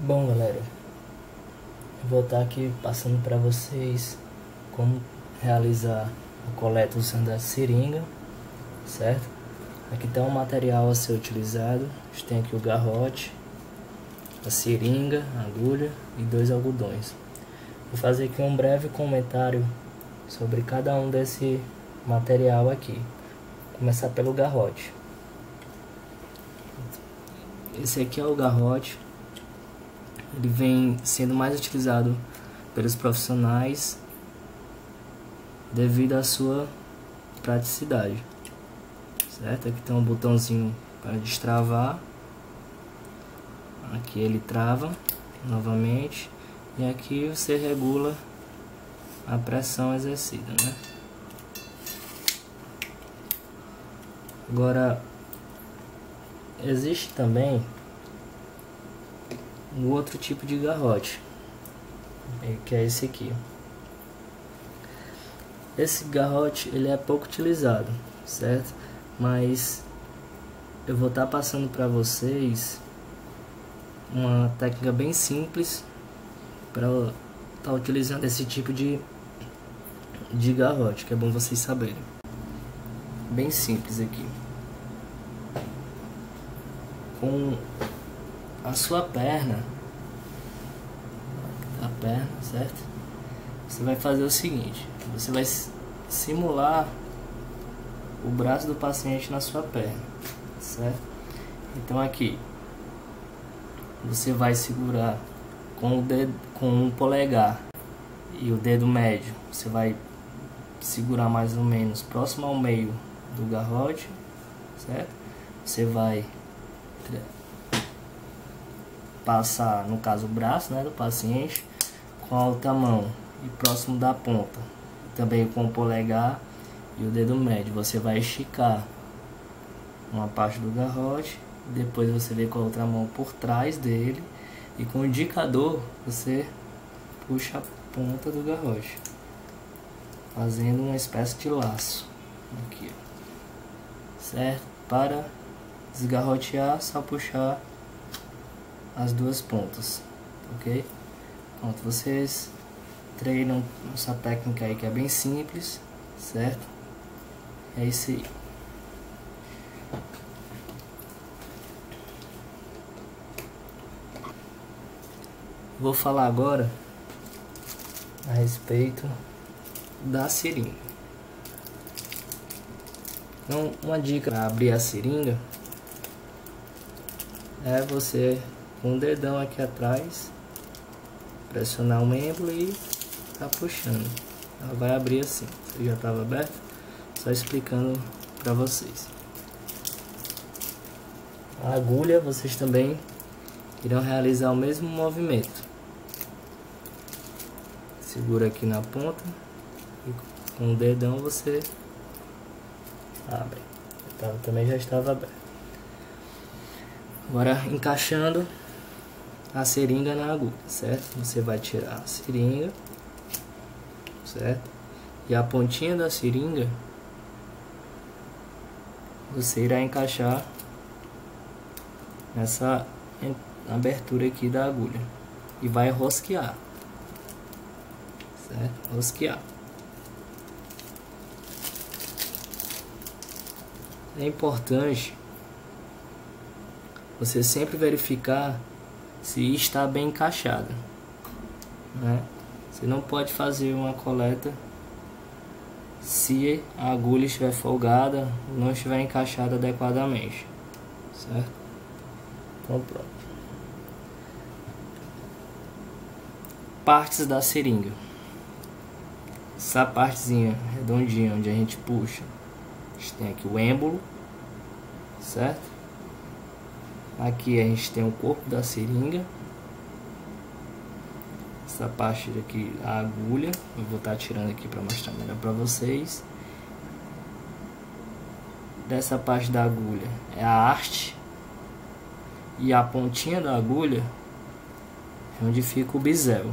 Bom, galera, eu vou estar aqui passando para vocês como realizar a coleta usando a seringa, certo? Aqui tem um material a ser utilizado. A gente tem aqui o garrote, a seringa, a agulha e 2 algodões. Vou fazer aqui um breve comentário sobre cada um desse material aqui. Vou começar pelo garrote. Esse aqui é o garrote. Ele vem sendo mais utilizado pelos profissionais devido à sua praticidade, certo? Aqui tem um botãozinho para destravar. Aqui ele trava novamente e aqui você regula a pressão exercida, né? Agora existe também um outro tipo de garrote, que é esse aqui. Esse garrote ele é pouco utilizado, certo? Mas eu vou estar passando para vocês uma técnica bem simples para estar utilizando esse tipo de garrote, que é bom vocês saberem. Bem simples aqui. Com a sua perna, certo? Você vai fazer o seguinte: você vai simular o braço do paciente na sua perna, certo? Então aqui você vai segurar com o dedo, com o polegar e o dedo médio. Você vai segurar mais ou menos próximo ao meio do garrote, certo? Você vai passar, no caso, o braço, né, do paciente com a outra mão e próximo da ponta, também com o polegar e o dedo médio. Você vai esticar uma parte do garrote, depois você vem com a outra mão por trás dele e com o indicador você puxa a ponta do garrote, fazendo uma espécie de laço aqui, certo? Para desgarrotear, só puxar as duas pontas, ok? Pronto, vocês treinam essa técnica aí que é bem simples, certo? É isso aí. Vou falar agora a respeito da seringa. Então, uma dica para abrir a seringa é você, com o dedão aqui atrás, pressionar o êmbolo e tá puxando. Ela vai abrir assim. Você já estava aberto? Só explicando para vocês. A agulha, vocês também irão realizar o mesmo movimento. Segura aqui na ponta e com o dedão você abre. Também já estava aberto. Agora encaixando a seringa na agulha, certo? Você vai tirar a seringa, certo? E a pontinha da seringa você irá encaixar nessa abertura aqui da agulha e vai rosquear, certo? Rosquear. É importante você sempre verificar se está bem encaixada, né? Você não pode fazer uma coleta se a agulha estiver folgada ou não estiver encaixada adequadamente, certo? Então pronto. Partes da seringa. Essa partezinha redondinha onde a gente puxa, a gente tem aqui o êmbolo, certo? Aqui a gente tem o corpo da seringa. Essa parte aqui, a agulha, eu vou estar tirando aqui para mostrar melhor para vocês. Dessa parte da agulha é a haste e a pontinha da agulha é onde fica o bisel,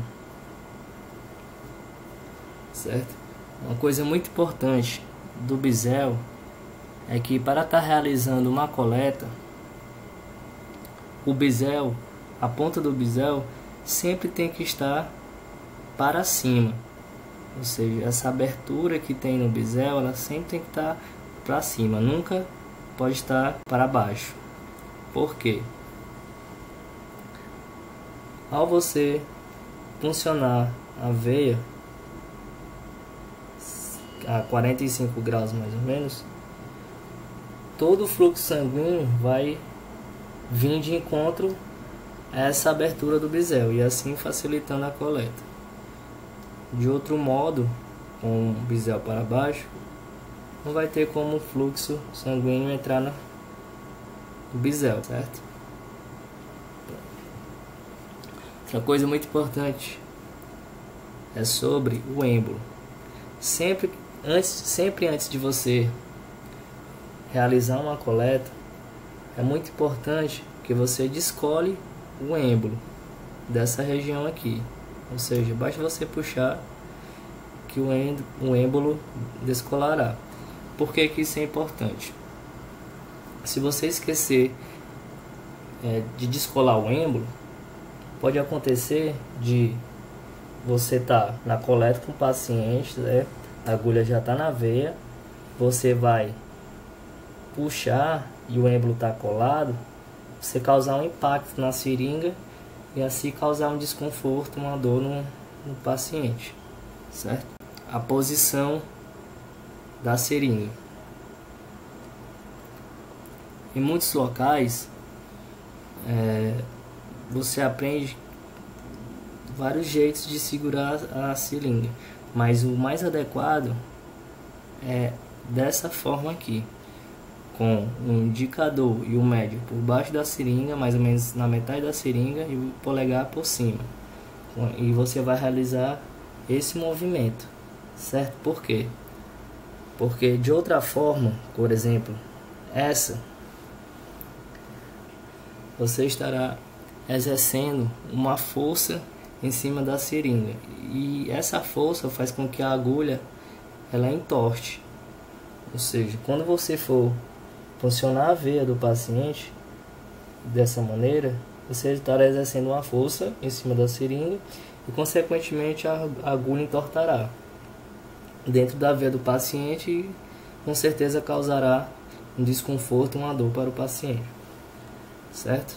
certo? Uma coisa muito importante do bisel é que para estar realizando uma coleta, o bisel a ponta do bisel sempre tem que estar para cima. Ou seja, essa abertura que tem no bisel, ela sempre tem que estar para cima, nunca pode estar para baixo. Por quê? Ao você funcionar a veia a 45 graus mais ou menos, todo o fluxo sanguíneo vai vir de encontro a essa abertura do bisel e assim facilitando a coleta. De outro modo, com o bisel para baixo, não vai ter como o fluxo sanguíneo entrar no bisel, certo? Outra coisa muito importante é sobre o êmbolo. Sempre antes de você realizar uma coleta, é muito importante que você descole o êmbolo dessa região aqui. Ou seja, basta você puxar que o êmbolo descolará. Por que isso é importante? Se você esquecer de descolar o êmbolo, pode acontecer de você estar na coleta com o paciente, né? A agulha já está na veia, você vai puxar e o êmbolo está colado, você causar um impacto na seringa e assim causar um desconforto, uma dor no paciente, certo? A posição da seringa. Em muitos locais, você aprende vários jeitos de segurar a seringa, mas o mais adequado é dessa forma aqui, com o indicador e o médio por baixo da seringa, mais ou menos na metade da seringa, e o polegar por cima. E você vai realizar esse movimento, certo? Por quê? Porque de outra forma, por exemplo, você estará exercendo uma força em cima da seringa, e essa força faz com que a agulha ela entorte. Ou seja, quando você for funcionar a veia do paciente dessa maneira, você estará exercendo uma força em cima da seringa e consequentemente a agulha entortará dentro da veia do paciente e com certeza causará um desconforto, uma dor para o paciente, certo?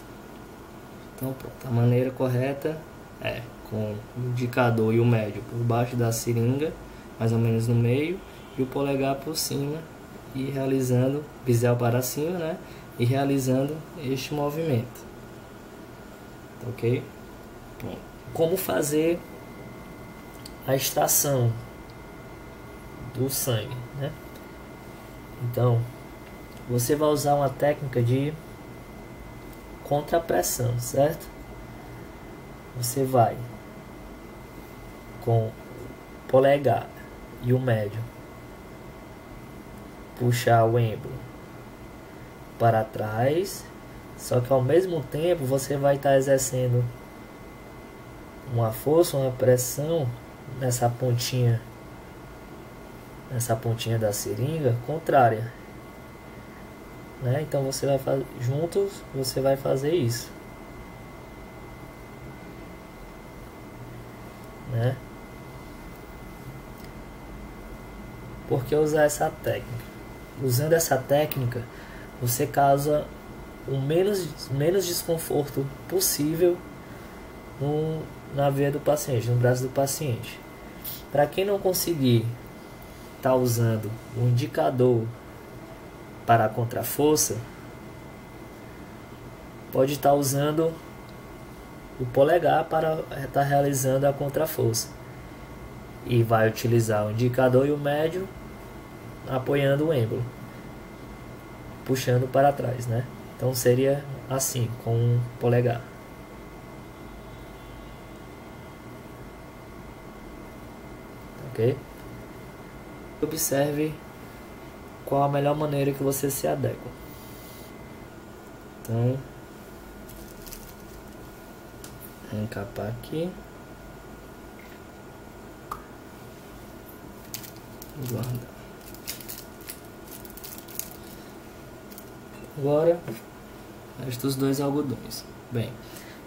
Então pronto, a maneira correta é com o indicador e o médio por baixo da seringa, mais ou menos no meio, e o polegar por cima, e realizando bisel para cima, né? E realizando este movimento, ok? Bom, como fazer a extração do sangue, né? Então, você vai usar uma técnica de contrapressão, certo? Você vai com o polegar e o médio puxar o êmbolo para trás, só que ao mesmo tempo você vai estar exercendo uma força, uma pressão nessa pontinha da seringa contrária, né? Então você vai fazer juntos, você vai fazer isso, né? Por que usar essa técnica? Usando essa técnica, você causa o menos desconforto possível na veia do paciente, no braço do paciente. Para quem não conseguir estar usando o indicador para a contraforça, pode estar usando o polegar para estar realizando a contraforça. E vai utilizar o indicador e o médio apoiando o êmbolo, puxando para trás, né? Então seria assim, com o polegar. Ok? Observe qual a melhor maneira que você se adequa. Então, vou encapar aqui. Guardar. Agora, estes dois algodões. Bem,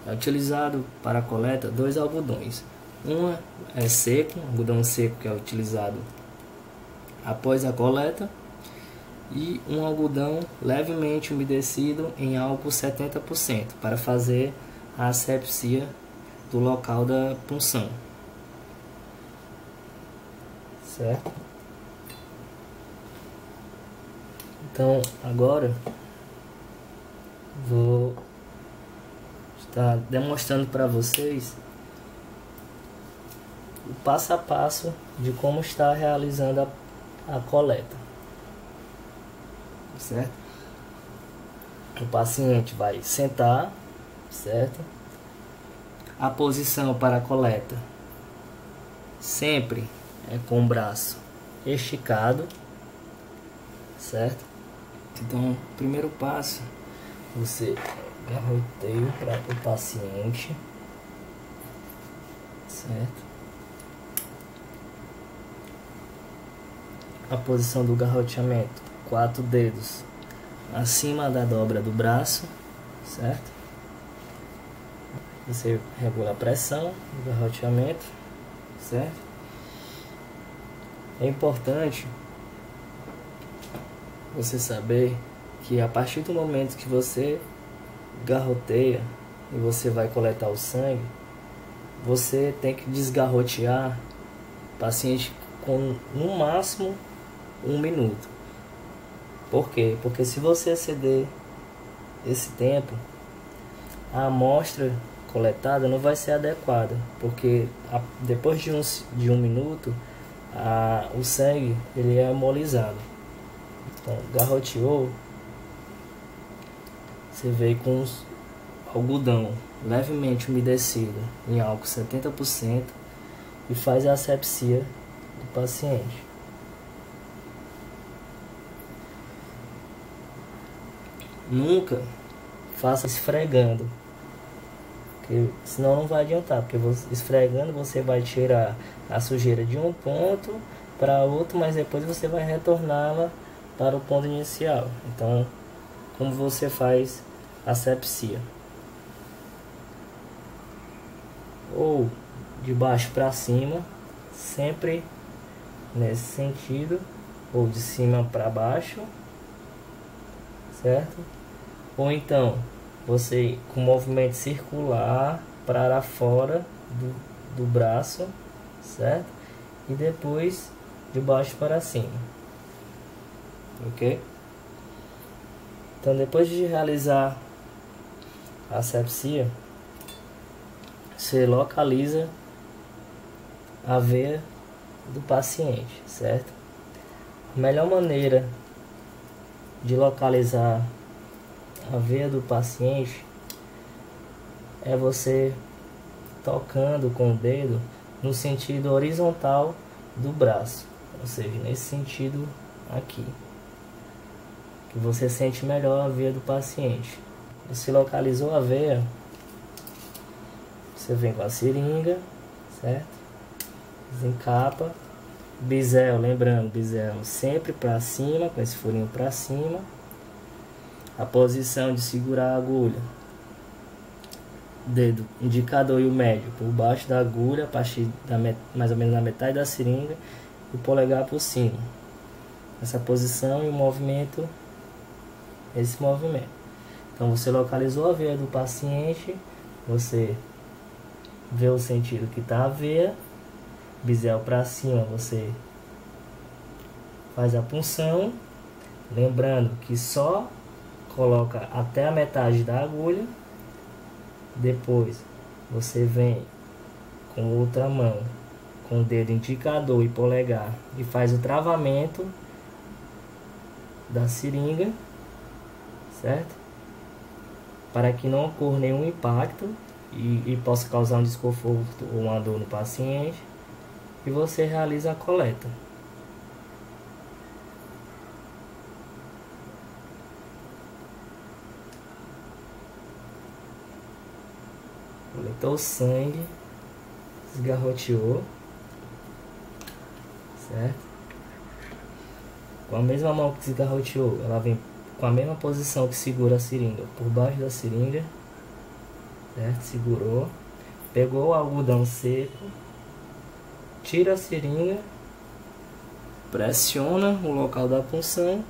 É utilizado para a coleta 2 algodões. Um é seco, algodão seco, que é utilizado após a coleta, e um algodão levemente umedecido em álcool 70% para fazer a asepsia do local da punção. Certo? Então agora vou estar demonstrando para vocês o passo a passo de como está realizando a coleta, certo? O paciente vai sentar, certo? A posição para a coleta sempre é com o braço esticado, certo? Então, o primeiro passo, você garroteia para o paciente, certo? A posição do garroteamento, 4 dedos acima da dobra do braço, certo? Você regula a pressão do garroteamento, certo? É importante você saber que a partir do momento que você garroteia e você vai coletar o sangue, você tem que desgarrotear o paciente com no máximo 1 minuto. Por quê? Porque se você exceder esse tempo, a amostra coletada não vai ser adequada, porque depois de um minuto o sangue ele é hemolizado. Então, garroteou, você veio com algodão levemente umedecido em álcool 70% e faz a asepsia do paciente. Nunca faça esfregando, porque senão não vai adiantar, porque esfregando você vai tirar a sujeira de um ponto para outro, mas depois você vai retorná-la para o ponto inicial. Então, como você faz asepsia? Ou de baixo para cima, sempre nesse sentido, ou de cima para baixo, certo? Ou então você com movimento circular para fora do braço, certo? E depois de baixo para cima, ok? Então, depois de realizar a asepsia, você localiza a veia do paciente, certo? A melhor maneira de localizar a veia do paciente é você tocando com o dedo no sentido horizontal do braço, ou seja, nesse sentido aqui, que você sente melhor a veia do paciente. Você localizou a veia, você vem com a seringa, certo? Desencapa, bisel, lembrando, bisel sempre para cima, com esse furinho para cima. A posição de segurar a agulha, dedo indicador e o médio por baixo da agulha, a partir mais ou menos na metade da seringa, e o polegar por cima. Essa posição e o movimento, esse movimento. Então, você localizou a veia do paciente, você vê o sentido que está a veia, bisel para cima, você faz a punção, lembrando que só coloca até a metade da agulha, depois você vem com outra mão, com o dedo indicador e polegar, e faz o travamento da seringa, certo? Para que não ocorra nenhum impacto e possa causar um desconforto ou uma dor no paciente, e você realiza a coleta. Coletou o sangue, desgarroteou, certo? Com a mesma mão que desgarroteou, ela vem com a mesma posição que segura a seringa por baixo da seringa, certo? Segurou, pegou o algodão seco, tira a seringa, pressiona o local da punção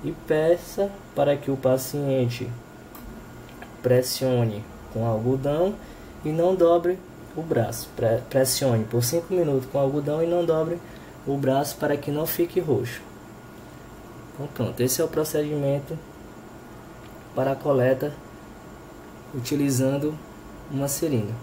e peça para que o paciente pressione com algodão e não dobre o braço. Pressione por 5 minutos com algodão e não dobre o braço para que não fique roxo. Então pronto, esse é o procedimento para a coleta utilizando uma seringa.